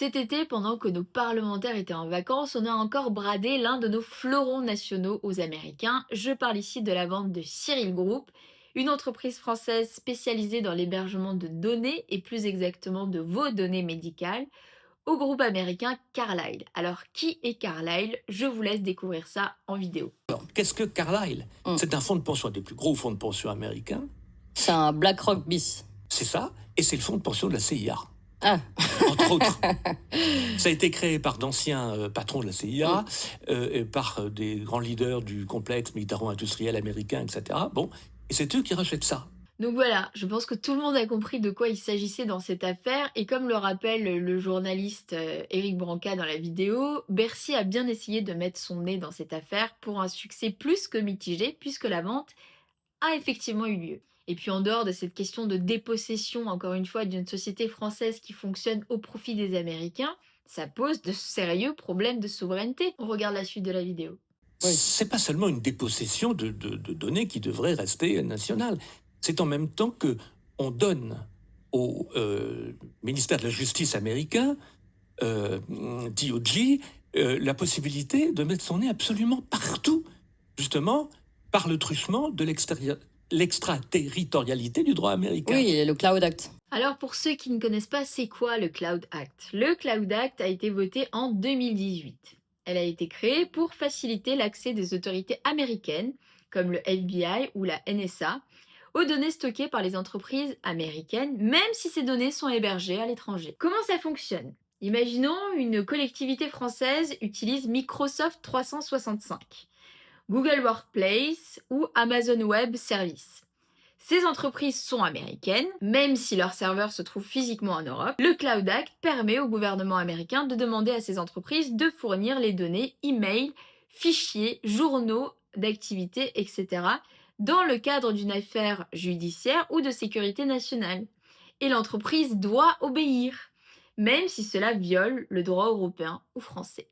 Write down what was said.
Cet été, pendant que nos parlementaires étaient en vacances, on a encore bradé l'un de nos fleurons nationaux aux Américains. Je parle ici de la vente de Cyril Group, une entreprise française spécialisée dans l'hébergement de données, et plus exactement de vos données médicales, au groupe américain Carlyle. Alors, qui est Carlyle? Je vous laisse découvrir ça en vidéo. Alors, qu'est-ce que Carlyle? Mmh. C'est un fonds de pension, un des plus gros fonds de pension américains. C'est un BlackRock bis. C'est ça, et c'est le fonds de pension de la CIA, Ah! entre autres. Ça a été créé par d'anciens patrons de la CIA, et par des grands leaders du complexe militaro-industriel américain, etc. Bon, et c'est eux qui rachètent ça. Donc voilà, je pense que tout le monde a compris de quoi il s'agissait dans cette affaire, et comme le rappelle le journaliste Éric Branca dans la vidéo, Bercy a bien essayé de mettre son nez dans cette affaire pour un succès plus que mitigé, puisque la vente a effectivement eu lieu. Et puis en dehors de cette question de dépossession, encore une fois, d'une société française qui fonctionne au profit des Américains, ça pose de sérieux problèmes de souveraineté. On regarde la suite de la vidéo. Oui. C'est pas seulement une dépossession de données qui devraient rester nationales. C'est en même temps que on donne au ministère de la Justice américain, DOJ, la possibilité de mettre son nez absolument partout, justement, par le truchement de l'extraterritorialité du droit américain. Oui, et le Cloud Act. Alors pour ceux qui ne connaissent pas, c'est quoi le Cloud Act? Le Cloud Act a été voté en 2018. Elle a été créée pour faciliter l'accès des autorités américaines, comme le FBI ou la NSA, aux données stockées par les entreprises américaines, même si ces données sont hébergées à l'étranger. Comment ça fonctionne? Imaginons une collectivité française utilise Microsoft 365, Google Workplace ou Amazon Web Services. Ces entreprises sont américaines, même si leurs serveurs se trouvent physiquement en Europe. Le Cloud Act permet au gouvernement américain de demander à ces entreprises de fournir les données e-mail, fichiers, journaux d'activité, etc., dans le cadre d'une affaire judiciaire ou de sécurité nationale. Et l'entreprise doit obéir, même si cela viole le droit européen ou français.